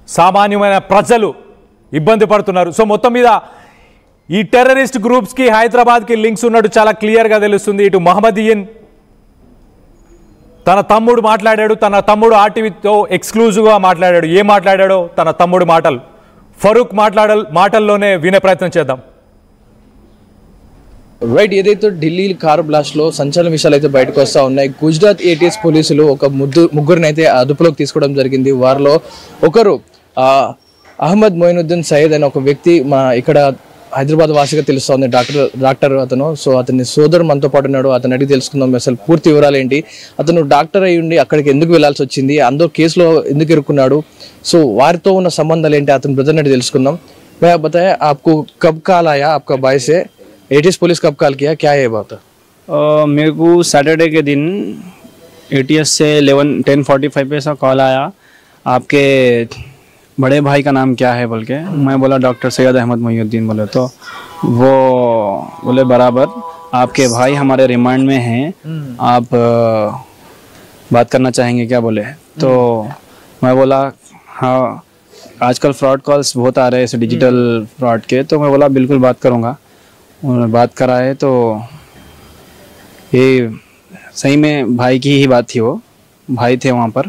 సామాన్యమైన ప్రజలు ఇబ్బంది పడుతున్నారు. సో మొత్తం మీద ఈ టెర్రరిస్ట్ గ్రూప్స్కి హైదరాబాద్కి లింక్స్ ఉన్నట్టు చాలా క్లియర్గా తెలుస్తుంది. ఇటు మహమ్మదీన్ తన తమ్ముడు మాట్లాడాడు, తన తమ్ముడు ఆర్టీవీతో ఎక్స్క్లూజివ్గా మాట్లాడాడు. ఏం మాట్లాడాడో తన తమ్ముడు మాటలు ఫరూక్ మాటల్లోనే వినే ప్రయత్నం చేద్దాం. రైట్, ఏదైతే ఢిల్లీ కారు బ్లాస్ట్లో సంచలన విషయాలు అయితే బయటకు వస్తూ ఉన్నాయి. గుజరాత్ ఏటీఎస్ పోలీసులు ఒక ముగ్గురిని అయితే అదుపులోకి తీసుకోవడం జరిగింది. వారిలో ఒకరు అహ్మద్ మొయినుద్దీన్ సయ్యద్ అనే ఒక వ్యక్తి ఇక్కడ హైదరాబాద్ వాసిగా తెలుస్తోంది. డాక్టర్ అతను. సో అతని సోదరు మనతో పాటు ఉన్నాడు. అతను అడిగి తెలుసుకుందాం అసలు పూర్తి వివరాలు ఏంటి, అతను డాక్టర్ అయి ఉండి అక్కడికి ఎందుకు వెళ్లాల్సి వచ్చింది, అందరూ కేసులో ఎందుకు ఇరుక్కున్నాడు, సో వారితో ఉన్న సంబంధాలు ఏంటి, అతని బ్రదర్ అడిగి తెలుసుకుందాం. मैं बताएं आपको कब कॉल आया आपका भाई से, एटीएस पुलिस कब कॉल किया, क्या है बात? मेरे को सैटरडे के दिन एटीएस से 10:45 पे ऐसा कॉल आया, आपके बड़े भाई का नाम क्या है बोल के. मैं बोला डॉक्टर सैयद अहमद मोइनुद्दीन बोले. तो वो बोले बराबर आपके भाई हमारे रिमांड में हैं, आप बात करना चाहेंगे क्या बोले. तो मैं बोला हाँ, आजकल फ्रॉड कॉल्स बहुत आ रहे हैं, डिजिटल फ्रॉड के. तो मैं बोला बिल्कुल बात करूँगा. उन्होंने बात कराए तो ये सही में भाई की ही बात थी. वो भाई थे वहाँ पर,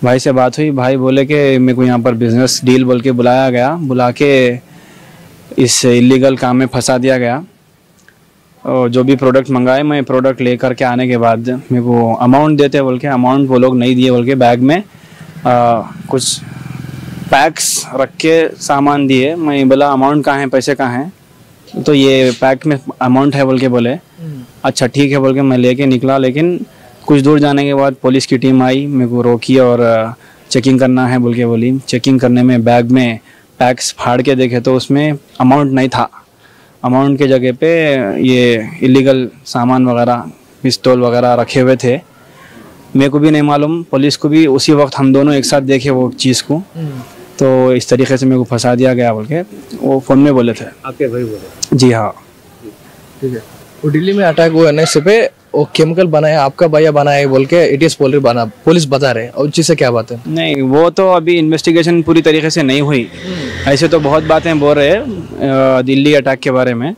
भाई से बात हुई. भाई बोले कि मेरे को यहाँ पर बिजनेस डील बोल के बुलाया गया, बुला के इस इलीगल काम में फंसा दिया गया. और जो भी प्रोडक्ट मंगाए, मैं प्रोडक्ट लेकर के आने के बाद मेरे को अमाउंट देते बोल के, अमाउंट वो लोग नहीं दिए बोल के, बैग में कुछ पैक्स रख के सामान दिए. मैं बोला अमाउंट कहाँ है, पैसे कहाँ हैं, तो ये पैक में अमाउंट है बोल के बोले. अच्छा ठीक है बोल के मैं लेके निकला. लेकिन कुछ दूर जाने के बाद पुलिस की टीम आई, मेरे को रोकी और चेकिंग करना है बोल के बोली. चेकिंग करने में बैग में पैक्स फाड़ के देखे तो उसमें अमाउंट नहीं था. अमाउंट के जगह पे ये इलीगल सामान वगैरह, पिस्तौल वगैरह रखे हुए थे. मेरे को भी नहीं मालूम, पुलिस को भी उसी वक्त हम दोनों एक साथ देखे वो चीज़ को. तो इस तरीके से मेरे को फंसा दिया गया बोल के वो फ़ोन में बोले थे. आपके भाई बोले? जी हाँ. ठीक है. वो दिल्ली में अटैक हुआ है पे वो केमिकल बनाया, आपका भैया बनाया बोल के एटीएस पुलिस बता रहे, और चीज़ से क्या बात है? नहीं, वो तो अभी इन्वेस्टिगेशन पूरी तरीके से नहीं हुई. ऐसे तो बहुत बातें बोल रहे हैं दिल्ली अटैक के बारे में.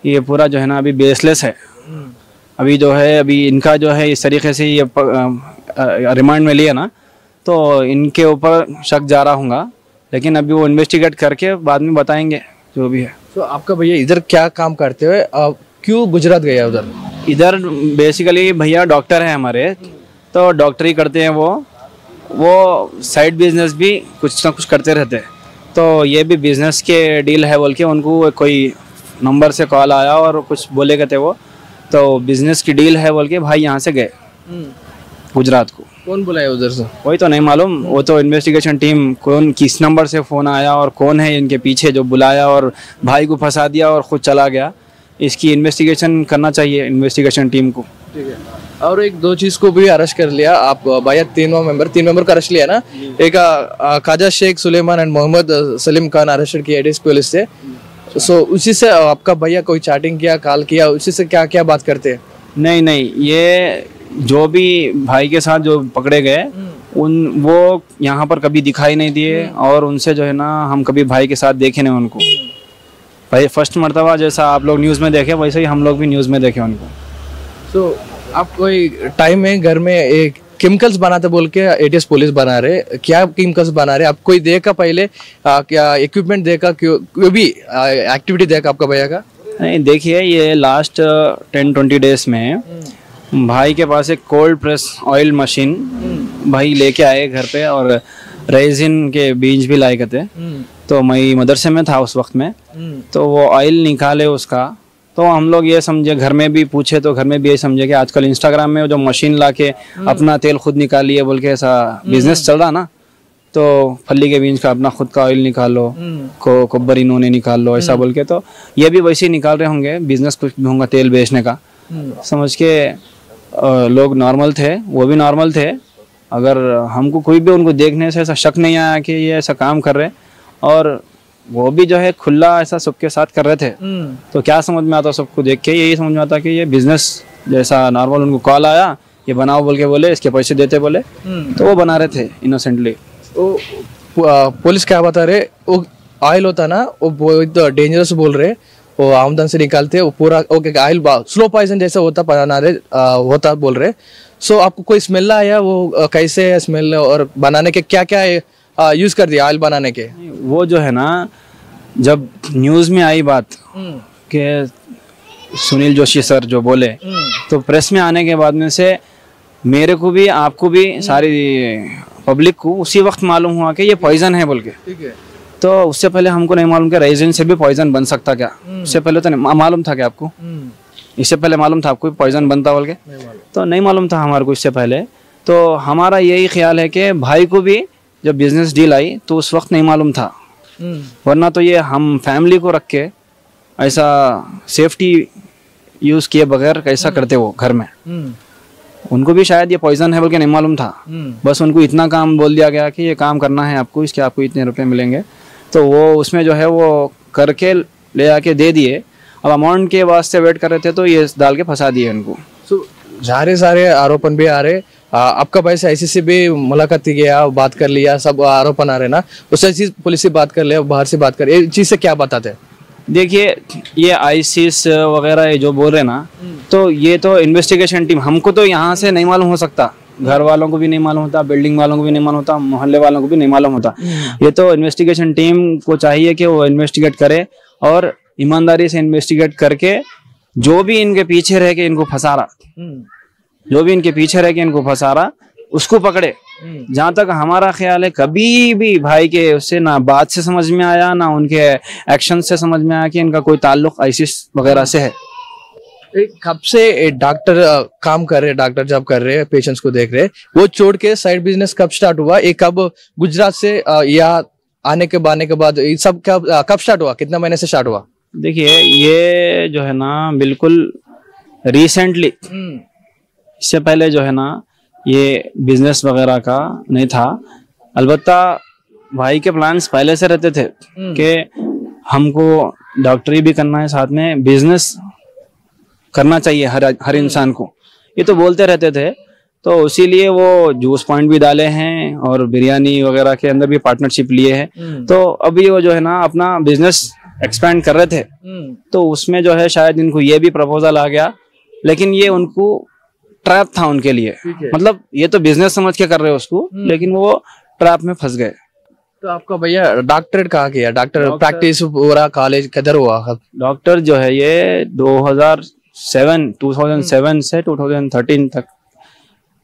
ये पूरा जो है ना अभी बेसलेस है. अभी जो है, अभी इनका जो है इस तरीके से ये रिमांड में लिया ना, तो इनके ऊपर शक जा रहा हूँगा. लेकिन अभी वो इन्वेस्टिगेट करके बाद में बताएंगे जो भी है. तो आपका भैया इधर क्या काम करते हुए क्यों गुजरात गया उधर? इधर बेसिकली भैया डॉक्टर हैं हमारे, तो डॉक्टरी करते हैं. वो साइड बिजनेस भी कुछ ना कुछ करते रहते हैं. तो ये भी बिजनेस के डील है बोल के उनको कोई नंबर से कॉल आया और कुछ बोले गए थे वो. तो बिजनेस की डील है बोल के भाई यहाँ से गए गुजरात को. कौन बुलाया उधर से? वही तो नहीं मालूम. वो तो इन्वेस्टिगेशन टीम कौन किस नंबर से फ़ोन आया और कौन है इनके पीछे जो बुलाया और भाई को फंसा दिया और ख़ुद चला गया, इसकी इन्वेस्टिगेशन करना चाहिए इन्वेस्टिगेशन टीम को. ठीक है. और एक दो चीज़ को भी अरेस्ट कर लिया आप भैया, तीन मेंबर का अरेस्ट लिया ना. एक खाजा शेख सुलेमान एंड मोहम्मद सलीम खान अरेस्ट किया एटीएस पुलिस से. सो उसी से आपका भैया कोई चैटिंग किया, कॉल किया, उसी से क्या क्या बात करते हैं? नहीं, ये जो भी भाई के साथ जो पकड़े गए वो यहाँ पर कभी दिखाई नहीं दिए. और उनसे जो है ना हम कभी भाई के साथ देखे नहीं उनको. भाई फर्स्ट मर्तबा जैसा आप लोग न्यूज़ में देखे, वैसे ही हम लोग भी न्यूज़ में देखे उनको. तो आप कोई टाइम में घर में एक केमिकल्स बनाते बोल के एटीएस पुलिस बना रहे, क्या केमिकल्स बना रहे, आप कोई देखा पहले, क्या इक्विपमेंट देखा, कोई भी एक्टिविटी देखा आपका भैया का? नहीं, देखिए ये लास्ट 10-20 डेज में भाई के पास एक कोल्ड प्रेस ऑयल मशीन भाई लेके आए घर पे, और रेजिन के बीज भी लाए गए थे. तो मैं मदरसे में था उस वक्त में. तो वो ऑयल निकाले उसका, तो हम लोग ये समझे, घर में भी पूछे तो घर में भी ये समझे कि आजकल इंस्टाग्राम में जो मशीन ला के अपना तेल खुद निकालिए बोल के ऐसा बिजनेस चल रहा ना. तो फली के बीज का अपना खुद का ऑयल निकाल लो, कोब्बरी नूने निकाल लो, ऐसा बोल के. तो ये भी वैसे ही निकाल रहे होंगे, बिजनेस कुछ भी होगा तेल बेचने का समझ के. लोग नॉर्मल थे, वो भी नॉर्मल थे. अगर हमको कोई भी उनको देखने से ऐसा शक नहीं आया कि ये ऐसा काम कर रहे, और वो भी जो है खुला ऐसा सबके साथ कर रहे थे. तो क्या समझ में आता सबको देख के, यही समझ में आता कि ये बिजनेस जैसा नॉर्मल. उनको कॉल आया ये बनाओ बोल के बोले, इसके पैसे देते बोले, तो वो बना रहे थे इनोसेंटली. तो पुलिस क्या बता रहे, वो ऑयल होता ना वो डेंजरस बोल रहे, वो आमदन से निकालते वो पूरा ओके ऑयल स्लो पॉइजन जैसा होता बना रहे होता बोल रहे। सो आपको कोई स्मेल आया, वो कैसे है स्मेल और बनाने के क्या क्या यूज कर दिया ऑयल बनाने के? वो जो है ना, जब न्यूज़ में आई बात कि सुनील जोशी सर जो बोले, तो प्रेस में आने के बाद में से मेरे को भी आपको भी सारी पब्लिक को उसी वक्त मालूम हुआ कि ये पॉइजन है बोल के। ठीक है। तो उससे पहले हमको नहीं मालूम कि रेजिन से भी पॉइजन बन सकता क्या। उससे पहले तो नहीं मालूम था क्या आपको? इससे पहले मालूम था आपको पॉइजन बनता बोल के? तो नहीं मालूम था हमारे को इससे पहले। तो हमारा यही ख्याल है कि भाई को भी जब बिजनेस डील आई तो उस वक्त नहीं मालूम था, वरना तो ये हम फैमिली को रख के ऐसा सेफ्टी यूज़ किए बगैर कैसा करते वो घर में। उनको भी शायद ये पॉइजन है बोल के नहीं मालूम था, बस उनको इतना काम बोल दिया गया कि ये काम करना है आपको, इसके आपको इतने रुपए मिलेंगे, तो वो उसमें जो है वो करके ले आके दे दिए। अब अमाउंट के वास्ते वेट कर रहे थे तो ये डाल के फंसा दिए उनको। सारे आरोपन भी आ रहे, आपका भाई से ICC से भी मुलाकात किया, बात कर लिया, सब आरोपन आ रहे ना, उससे चीज पुलिस से बात कर लिया, बाहर से बात कर, ये चीज से क्या बताते हैं? देखिए ये ISIS वगैरह ये जो बोल रहे ना, तो ये तो इन्वेस्टिगेशन टीम, हमको तो यहाँ से नहीं मालूम हो सकता, घर वालों को भी नहीं मालूम होता, बिल्डिंग वालों को भी नहीं मालूम होता, मोहल्ले वालों को भी नहीं मालूम होता। ये तो इन्वेस्टिगेशन टीम को चाहिए कि वो इन्वेस्टिगेट करे और ईमानदारी से इन्वेस्टिगेट करके जो भी इनके पीछे रह के इनको फंसा रहा, जो भी इनके पीछे रह के इनको फंसा रहा उसको पकड़े। जहाँ तक हमारा ख्याल है, कभी भी भाई के उससे ना बात से समझ में आया ना उनके एक्शन से समझ में आया कि इनका कोई ताल्लुक ISIS वगैरह से है। कब से डॉक्टर काम कर रहे, डॉक्टर जॉब कर रहे, पेशेंट्स को देख रहे, वो छोड़ के साइड बिजनेस कब स्टार्ट हुआ? ये कब गुजरात से या आने के बाद ये सब कब स्टार्ट हुआ, कितना महीने से स्टार्ट हुआ? देखिए ये जो है ना बिल्कुल रिसेंटली, इससे पहले जो है ना ये बिजनेस वगैरह का नहीं था। अलबत्ता भाई के प्लान्स पहले से रहते थे कि हमको डॉक्टरी भी करना है, साथ में बिजनेस करना चाहिए हर इंसान को, ये तो बोलते रहते थे। तो इसीलिए वो जूस पॉइंट भी डाले हैं और बिरयानी वगैरह के अंदर भी पार्टनरशिप लिए हैं। तो अभी वो जो है ना अपना बिजनेस एक्सपेंड कर रहे थे, तो उसमें जो है शायद इनको ये भी प्रपोजल आ गया, लेकिन ये उनको ट्रैप था उनके लिए। मतलब ये तो बिजनेस समझ के कर रहे हो उसको, लेकिन वो ट्रैप में फंस गए। तो आपका भैया डॉक्टरेट कहाँ किया? डॉक्टर प्रैक्टिस पूरा कॉलेज किधर हुआ? डॉक्टर जो है ये 2007 से 2013 तक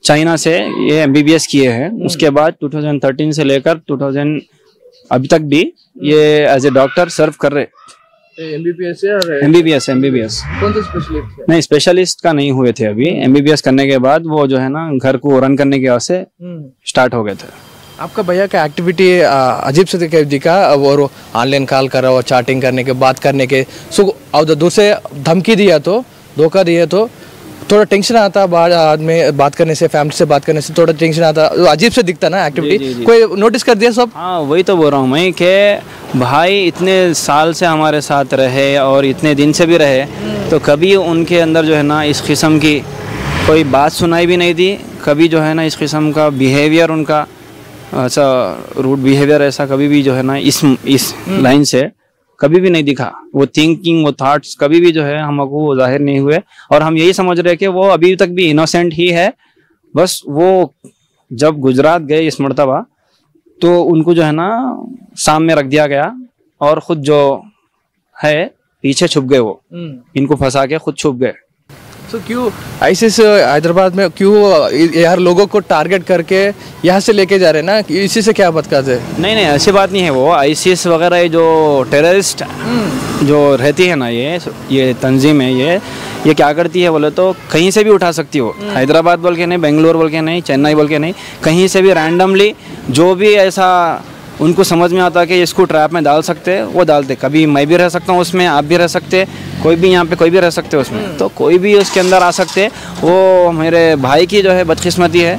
चाइना से ये MBBS किए हैं। उसके बाद 2013 से लेकर 2000 अभी तक भी ये एज ए डॉक्टर सर्व कर रहे। MBBS है और MBBS कौन सा स्पेशलिस्ट? नहीं, स्पेशलिस्ट का नहीं हुए थे अभी। MBBS करने के बाद वो जो है ना घर को रन करने के वास्ते स्टार्ट हो गए थे। आपका भैया का एक्टिविटी अजीब से दिखा, और ऑनलाइन कॉल कर रहा हो, चैटिंग करने के, बात करने के, सो और दूसरे धमकी दिया तो, धोखा दिया तो थोड़ा टेंशन आता, बाहर में बात करने से, फैमिली से बात करने से थोड़ा टेंशन आता, अजीब से दिखता ना एक्टिविटी। कोई नोटिस कर दिया सब? हाँ वही तो बोल रहा हूँ मैं कि भाई इतने साल से हमारे साथ रहे और इतने दिन से भी रहे, तो कभी उनके अंदर जो है ना इस किस्म की कोई बात सुनाई भी नहीं दी। कभी जो है ना इस किस्म का बिहेवियर, उनका ऐसा रूड बिहेवियर ऐसा कभी भी जो है ना इस लाइन से कभी भी नहीं दिखा। वो थिंकिंग, वो थॉट्स कभी भी जो है हमको वो जाहिर नहीं हुए, और हम यही समझ रहे कि वो अभी तक भी इनोसेंट ही है। बस वो जब गुजरात गए इस मर्तबा, तो उनको जो है ना सामने रख दिया गया और खुद जो है पीछे छुप गए। वो इनको फंसा के खुद छुप गए। तो क्यों ISIS हैदराबाद में क्यों यार लोगों को टारगेट करके यहाँ से लेके जा रहे हैं ना, इसी से क्या बात करते हैं? नहीं ऐसी बात नहीं है। वो ISIS वगैरह जो टेररिस्ट जो रहती है ना, ये तंजीम है, ये क्या करती है बोले तो कहीं से भी उठा सकती हो। हैदराबाद बोल के नहीं, बेंगलोर बोल के नहीं, चेन्नई बोल के नहीं, कहीं से भी रैंडमली जो भी ऐसा उनको समझ में आता है कि इसको ट्रैप में डाल सकते हैं, वो डालते। कभी मैं भी रह सकता हूँ उसमें, आप भी रह सकते, कोई भी यहाँ पे कोई भी रह सकते उसमें, तो कोई भी उसके अंदर आ सकते। वो मेरे भाई की जो है बदकिस्मती है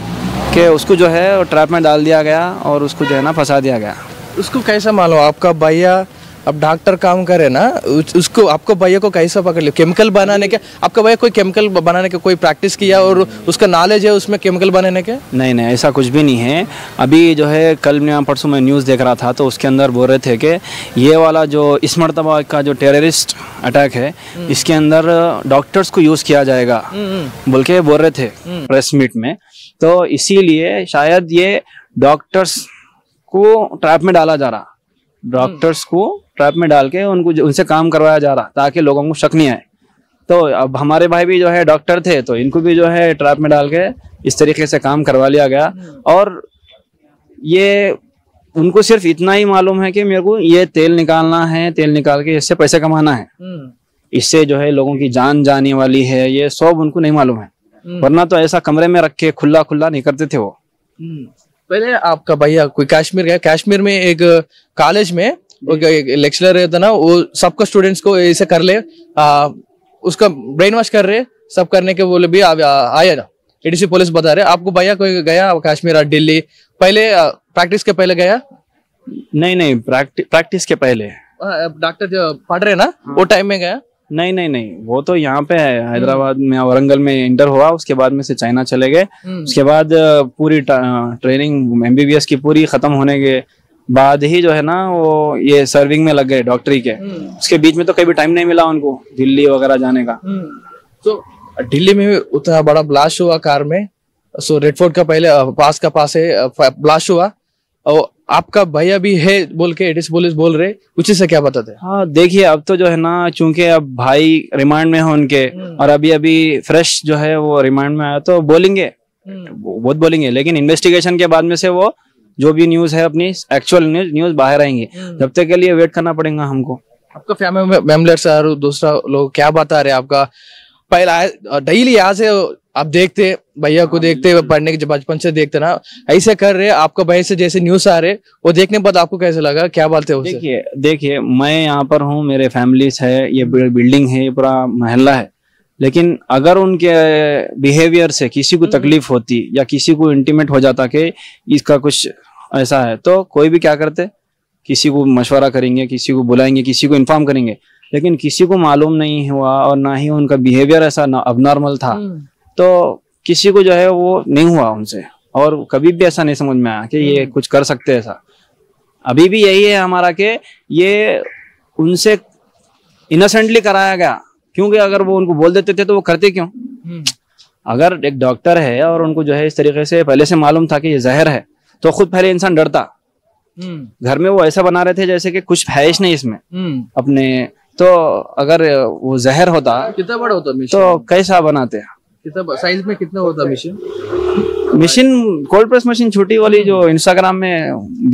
कि उसको जो है वो ट्रैप में डाल दिया गया और उसको जो है ना फंसा दिया गया। उसको कैसा मालूम? आपका भैया अब डॉक्टर काम करे ना, उसको आपको भैया को कैसा पकड़ लिया? केमिकल बनाने के, आपका भैया कोई केमिकल बनाने के कोई प्रैक्टिस किया और उसका नॉलेज है उसमें केमिकल बनाने के? नहीं नहीं, ऐसा कुछ भी नहीं है। अभी जो है कल या परसों मैं न्यूज़ देख रहा था तो उसके अंदर बोल रहे थे कि ये वाला जो इस मरतबा का जो टेररिस्ट अटैक है इसके अंदर डॉक्टर्स को यूज़ किया जाएगा बोल के बोल रहे थे प्रेस मीट में। तो इसीलिए शायद ये डॉक्टर्स को ट्रैप में डाला जा रहा, डॉक्टर्स को ट्रैप में डाल के उनसे काम करवाया जा रहा ताकि लोगों को शक नहीं आए। तो अब हमारे भाई भी जो है डॉक्टर थे तो इनको भी जो है ट्रैप में डाल के इस तरीके से काम करवा लिया गया। और ये उनको सिर्फ इतना ही मालूम है कि मेरे को ये तेल निकालना है, तेल निकाल के इससे पैसे कमाना है, इससे जो है लोगों की जान जाने वाली है, ये सब उनको नहीं मालूम है। वरना तो ऐसा कमरे में रख के खुला खुला नहीं करते थे वो। पहले आपका भैया कोई कश्मीर गया, कश्मीर में एक कॉलेज में एक लेक्चरर रहता ना, वो सबका स्टूडेंट्स को ऐसे कर ले, उसका ब्रेन वॉश कर रहे, सब करने के बोले भी आया ना। एडीसी पुलिस बता रहे आपको भैया कोई गया कश्मीर और दिल्ली पहले प्रैक्टिस के पहले गया? नहीं नहीं, प्रैक्टिस के पहले। डॉक्टर जो पढ़ रहे ना वो टाइम में गया? नहीं नहीं नहीं, वो तो यहाँ पे है हैदराबाद में, वरंगल में इंटर हुआ, उसके बाद में से चाइना चले गए। उसके बाद पूरी ट्रेनिंग एमबीबीएस की पूरी खत्म होने के बाद ही जो है ना वो ये सर्विंग में लग गए डॉक्टरी के। उसके बीच में तो कभी टाइम नहीं मिला उनको दिल्ली वगैरह जाने का। तो दिल्ली में उतना बड़ा ब्लास्ट हुआ कार में, सो रेड फोर्ट का पहले पास है ब्लास्ट हुआ, और आपका भैया भी है बोल के एडीसी पुलिस बोल रहे, उसी से क्या बताते? हाँ देखिए, अब तो जो है ना चूंकि अब भाई रिमांड में है उनके, और अभी फ्रेश जो है वो रिमांड में आया तो बोलेंगे, बहुत बोलेंगे, लेकिन इन्वेस्टिगेशन के बाद में से वो जो भी न्यूज है अपनी एक्चुअल न्यूज बाहर आएंगे। जब तक के लिए वेट करना पड़ेगा हमको। आपका फैमिली मेंबर्स और दूसरा लोग क्या बता रहे आपका? पहला डेली यहाँ से आप देखते भैया को, देखते पढ़ने के बचपन से देखते ना, ऐसे कर रहे आपका भैया से जैसे न्यूज आ रहे, वो देखने के बाद आपको कैसे लगा, क्या बोलते हो? देखिए मैं यहाँ पर हूँ, मेरे फैमिलीज है, ये बिल्डिंग है, ये पूरा मोहल्ला है, लेकिन अगर उनके बिहेवियर से किसी को तकलीफ होती या किसी को इंटीमेट हो जाता कि इसका कुछ ऐसा है, तो कोई भी क्या करते, किसी को मशवरा करेंगे, किसी को बुलाएंगे, किसी को इन्फॉर्म करेंगे, लेकिन किसी को मालूम नहीं हुआ और ना ही उनका बिहेवियर ऐसा अबनॉर्मल था, तो किसी को जो है वो नहीं हुआ उनसे, और कभी भी ऐसा नहीं समझ में आया कि ये कुछ कर सकते ऐसा। अभी भी यही है हमारा कि ये उनसे इनोसेंटली कराया गया, क्योंकि अगर वो उनको बोल देते थे तो वो करते क्यों? अगर एक डॉक्टर है और उनको जो है इस तरीके से पहले से मालूम था कि ये जहर है, तो खुद पहले इंसान डरता। घर में वो ऐसा बना रहे थे जैसे कि कुछ है नहीं इसमें अपने, तो अगर वो जहर होता कितना बड़ा होता तो कैसा बनाते? कितना साइज में कितना होता मशीन? कोल्ड प्रेस मशीन छोटी वाली जो इंस्टाग्राम में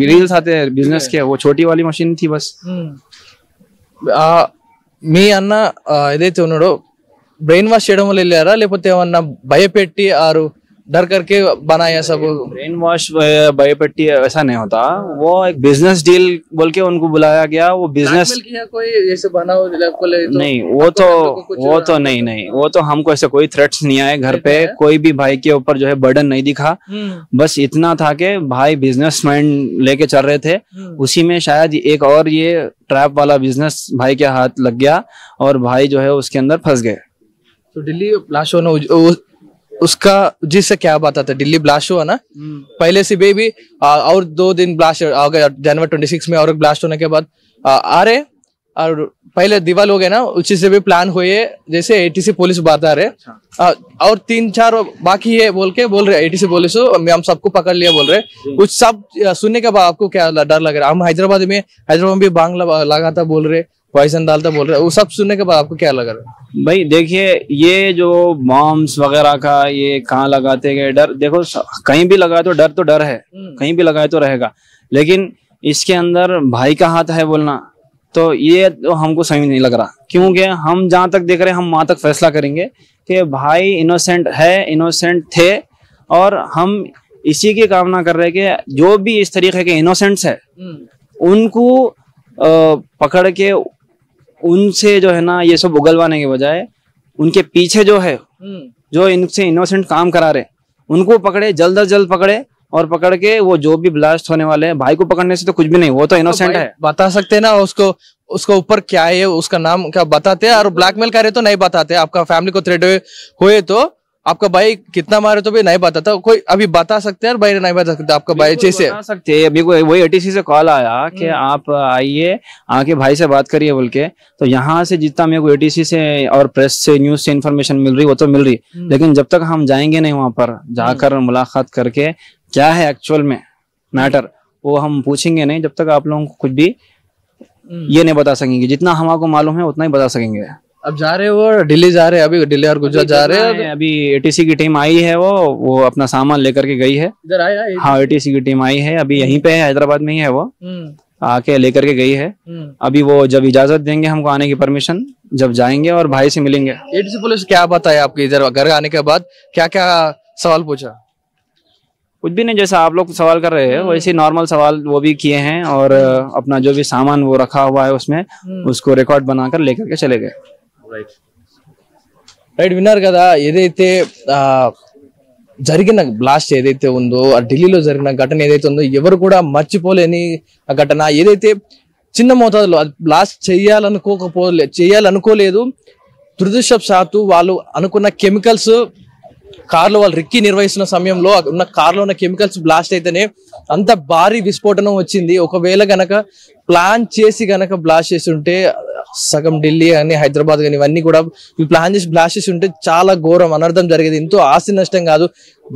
रील्स आते हैं बिजनेस के, वो छोटी वाली मशीन थी बस। మీ అన్న ఏదైతే ఉన్నాడో బ్రెయిన్ వాష్ చేయడం వల్ల వెళ్ళారా, లేకపోతే ఏమన్నా భయపెట్టి ఆరు डर करके बनाया सब? ब्रेन वॉश भयपट्टी ऐसा नहीं होता, वो एक बिजनेस डील बोल के उनको बुलाया गया। वो बिजनेस कोई ऐसे बनाओ नहीं, वो तो नहीं, वो तो हमको ऐसे कोई थ्रेट्स नहीं आए घर पे, कोई भी भाई के ऊपर जो है बर्डन नहीं दिखा। बस इतना था कि भाई बिजनेस माइंड लेके चल रहे थे, उसी में शायद एक और ये ट्रैप वाला बिजनेस भाई के हाथ लग गया और भाई जो है उसके अंदर फंस गए। तो दिल्ली ब्लास्ट होना उसका जिससे क्या बात आता है, दिल्ली ब्लास्ट हुआ ना पहले से भी और 2 दिन ब्लास्ट आ गया, जनवरी 26 में और एक ब्लास्ट होने के बाद आ रहे, और पहले दीवार हो गए ना, उसी से भी प्लान हुए, जैसे एटीसी पुलिस बता रहे और 3-4 बाकी है बोल रहे एटीसी पुलिस हम सबको पकड़ लिया बोल रहे। कुछ सब सुनने के बाद आपको क्या डर लग रहा? हम हैदराबाद में भी बांग लगाता बोल रहे, पॉइजन डालता बोल रहे, वो सब सुनने के बाद आपको क्या लग रहा है? भाई देखिए, ये जो बॉम्ब्स वगैरह का ये कहाँ लगाते गए डर, देखो कहीं भी लगाए तो डर है, कहीं भी लगाए तो रहेगा, लेकिन इसके अंदर भाई का हाथ है बोलना, तो ये तो हमको सही नहीं लग रहा, क्योंकि हम जहां तक देख रहे हैं हम वहां तक फैसला करेंगे कि भाई इनोसेंट है, इनोसेंट थे, और हम इसी की कामना कर रहे हैं कि जो भी इस तरीके के इनोसेंट्स है उनको पकड़ के उनसे जो है ना ये सब उगलवाने के बजाय उनके पीछे जो है जो इनसे इनोसेंट काम करा रहे उनको पकड़े, जल्द अज जल्द पकड़े और पकड़ के वो जो भी ब्लास्ट होने वाले हैं, भाई को पकड़ने से तो कुछ भी नहीं, वो तो इनोसेंट है। बता सकते हैं ना उसको, उसका ऊपर क्या है, उसका नाम क्या बताते हैं? और ब्लैकमेल करे तो नहीं बताते, आपका फैमिली को थ्रेट हुए तो आपका भाई कितना मारे तो भी नहीं बताता कोई, अभी बता सकते हैं और भाई नहीं बता सकते आपका भाई जैसे बता सकते हैं। अभी वही एटीसी से कॉल आया कि आप आइए, आके भाई से बात करिए बोल के। तो यहाँ से जितना मेरे को एटीसी से और प्रेस से, न्यूज से इन्फॉर्मेशन मिल रही वो तो मिल रही, लेकिन जब तक हम जाएंगे नहीं वहां पर, जाकर मुलाकात करके क्या है एक्चुअल में मैटर वो हम पूछेंगे नहीं, जब तक आप लोगों को कुछ भी ये नहीं बता सकेंगे। जितना हमको मालूम है उतना ही बता सकेंगे। अब जा रहे हो दिल्ली, जा रहे हैं अभी, दिल्ली और गुजरात जा रहे हैं अभी एटीसी की टीम आई है, वो अपना सामान लेकर के गई है। इधर आया है? हाँ, एटीसी की टीम आई है, अभी यहीं पे है, हैदराबाद में ही है वो, आके लेकर के गई है। अभी वो जब इजाजत देंगे हमको आने की परमिशन, जब जाएंगे और भाई से मिलेंगे। एटीसी पुलिस क्या बताया आपके इधर घर आने के बाद, क्या क्या सवाल पूछा? कुछ भी नहीं, जैसा आप लोग सवाल कर रहे हैं वैसे नॉर्मल सवाल वो भी किए हैं, और अपना जो भी सामान वो रखा हुआ है उसमें उसको रिकॉर्ड बनाकर लेकर के चले गए। రైట్, విన్నారు కదా ఏదైతే జరిగిన బ్లాస్ట్ ఏదైతే ఉందో, ఆ ఢిల్లీలో జరిగిన ఘటన ఏదైతే ఉందో ఎవరు కూడా మర్చిపోలేని ఆ ఘటన. ఏదైతే చిన్న మోతాదులో బ్లాస్ట్ చేయాలనుకోలేదు, దురదృష్టవశాత్తు వాళ్ళు అనుకున్న కెమికల్స్ కార్లో వాళ్ళు రిక్కీ నిర్వహిస్తున్న సమయంలో ఉన్న కార్లో ఉన్న కెమికల్స్ బ్లాస్ట్ అయితేనే అంత భారీ విస్ఫోటనం వచ్చింది. ఒకవేళ గనక ప్లాన్ చేసి గనక బ్లాస్ట్ చేసి ఉంటే సగం ఢిల్లీ కానీ హైదరాబాద్ కానీ ఇవన్నీ కూడా ప్లాన్ చేసి బ్లాస్ట్ చేసి ఉంటే చాలా ఘోరం అనర్థం జరిగేది. ఎంతో ఆస్తి నష్టం కాదు,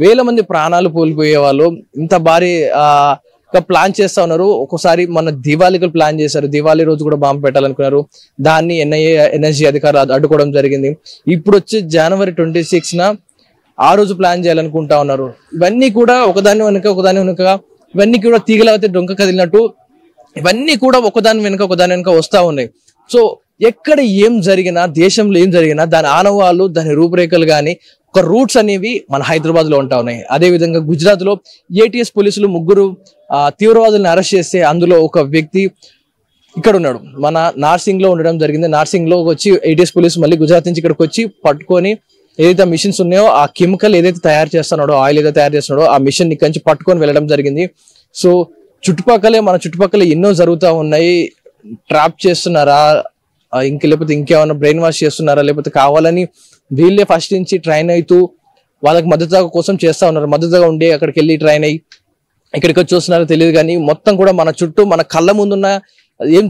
వేల మంది ప్రాణాలు కోల్పోయే వాళ్ళు. ఇంత భారీ ప్లాన్ చేస్తా ఉన్నారు. ఒక్కోసారి మన దివాళీకి ప్లాన్ చేశారు, దివాళీ రోజు కూడా బాంబు పెట్టాలనుకున్నారు, దాన్ని ఎన్ఐఏ అధికారులు అడ్డుకోవడం జరిగింది. ఇప్పుడు వచ్చి జనవరి 26న ఆ రోజు ప్లాన్ చేయాలనుకుంటా ఉన్నారు. ఇవన్నీ కూడా ఒకదాని వెనుక ఇవన్నీ కూడా తీగలైతే డొంక కదిలినట్టు ఇవన్నీ కూడా ఒకదాని వెనుక వస్తా ఉన్నాయి. సో ఎక్కడ ఏం జరిగినా, దేశంలో ఏం జరిగినా దాని ఆనవాళ్ళు, దాని రూపురేఖలు కానీ ఒక రూట్స్ అనేవి మన హైదరాబాద్ లో ఉంటా ఉన్నాయి. అదే విధంగా గుజరాత్ లో ఏటీఎస్ పోలీసులు 3 తీవ్రవాదులను అరెస్ట్ చేస్తే అందులో ఒక వ్యక్తి ఇక్కడ ఉన్నాడు, మన నార్సింగ్ లో ఉండడం జరిగింది. నార్సింగ్ లో వచ్చి ఏటీఎస్ పోలీసు మళ్ళీ గుజరాత్ నుంచి ఇక్కడికి వచ్చి పట్టుకొని ఏదైతే మిషన్స్ ఉన్నాయో ఆ కెమికల్ ఏదైతే తయారు చేస్తున్నాడో, ఆయిల్ ఏదైతే తయారు చేస్తున్నాడో ఆ మిషన్ ఇక్కడి నుంచి పట్టుకొని వెళ్ళడం జరిగింది. సో మన చుట్టుపక్కల ఎన్నో జరుగుతూ ఉన్నాయి. ట్రాప్ చేస్తున్నారా, లేకపోతే ఇంకేమన్నా బ్రెయిన్ వాష్ చేస్తున్నారా, లేకపోతే కావాలని వీళ్ళే ఫస్ట్ నుంచి ట్రైన్ అవుతూ వాళ్ళకి మద్దతుగా కోసం చేస్తా ఉన్నారు. మద్దతుగా ఉండి అక్కడికి వెళ్ళి ట్రైన్ అయ్యి ఇక్కడికి వచ్చి చూస్తున్నారో తెలియదు, కానీ మొత్తం కూడా మన చుట్టూ మన కళ్ళ ముందున్న ఏం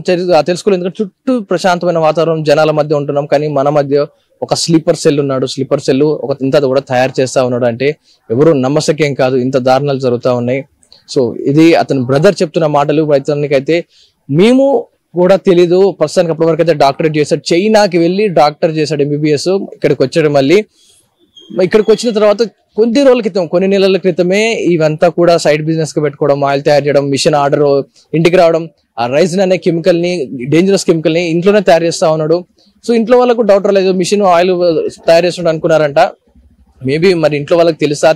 తెలుసుకోలేదు. ఎందుకంటే చుట్టూ ప్రశాంతమైన వాతావరణం, జనాల మధ్య ఉంటున్నాం, కానీ మన మధ్య ఒక స్లీపర్ సెల్ ఉన్నాడు. స్లీపర్ సెల్ ఒక ఇంత కూడా తయారు చేస్తా ఉన్నాడు అంటే ఎవరు నమ్మసకేం కాదు. ఇంత దారుణాలు జరుగుతూ ఉన్నాయి. సో ఇది అతని బ్రదర్ చెప్తున్న మాటలు. అతనికైతే మేము కూడా తెలీదు, ప్రస్తుతానికి అప్పటి వరకు అయితే డాక్టరేట్ చేశాడు, చైనాకి వెళ్ళి డాక్టర్ చేశాడు MBBS. ఇక్కడికి వచ్చాడు. మళ్ళీ ఇక్కడికి వచ్చిన తర్వాత కొన్ని నెలల క్రితమే ఇవంతా కూడా సైడ్ బిజినెస్ గా పెట్టుకోవడం, ఆయిల్ తయారు చేయడం, మిషన్ ఆర్డర్ ఇంటికి రావడం, ఆ రైజిన్ అనే కెమికల్ ని, డేంజరస్ కెమికల్ ని ఇంట్లోనే తయారు చేస్తా ఉన్నాడు. సో ఇంట్లో వాళ్ళకు డౌట్ రాలేదు, మిషన్ ఆయిల్ తయారు చేస్తున్నాడు అనుకున్నారంట. మేబీ మరి ఇంట్లో వాళ్ళకి తెలుసా